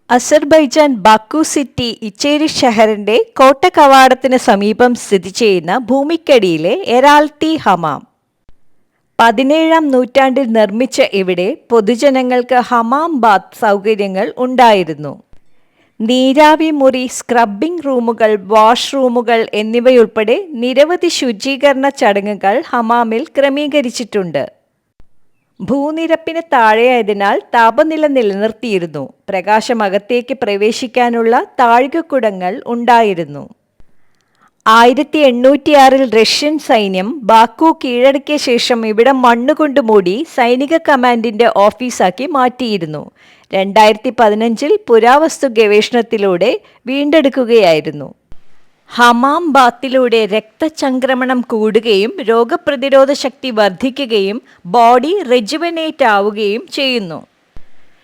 Azerbaijan Baku city ഇച്ചേരി ഷഹറിന്റെ കോട്ടകവാടത്തിന് സമീപം സ്ഥിതി ചെയ്യുന്ന ഭൂമിക്കടിയിലെ എറാൾട്ടി ഹമാം. 17-ാം നൂറ്റാണ്ടിൽ നിർമ്മിച്ച ഇവിടെ പൊതുജനങ്ങൾക്ക് ഹമാം ബാത്ത് സൗകര്യങ്ങൾ ഉണ്ടായിരുന്നു. നീരാവി മുറി, സ്ക്രബ്ബിംഗ് റൂമുകൾ, വാഷ്റൂമുകൾ എന്നിവയുൾപ്പെടെ നിരവധി ശുചീകരണ ചടങ്ങുകൾ ഹമാമിൽ ക്രമീകരിച്ചിട്ടുണ്ട്. ഭൂനിരപ്പിന് താഴെയായതിനാൽ താപനില നിലനിർത്തിയിരുന്നു. പ്രകാശം അകത്തേക്ക് പ്രവേശിക്കാനുള്ള താഴികക്കുടങ്ങൾ ഉണ്ടായിരുന്നു. 1806-ൽ റഷ്യൻ സൈന്യം ബാക്കു കീഴടക്കിയ ശേഷം ഇവിടം മണ്ണുകൊണ്ട് മൂടി സൈനിക കമാൻഡിന്റെ ഓഫീസാക്കി മാറ്റിയിരുന്നു. 2015-ൽ പുരാവസ്തു ഗവേഷണത്തിലൂടെ വീണ്ടെടുക്കുകയായിരുന്നു. ഹമാം ബാത്തിലൂടെ രക്തചംക്രമണം കൂടുകയും രോഗപ്രതിരോധ ശക്തി വർദ്ധിക്കുകയും ബോഡി റെജുവനേറ്റ് ആവുകയും ചെയ്യുന്നു.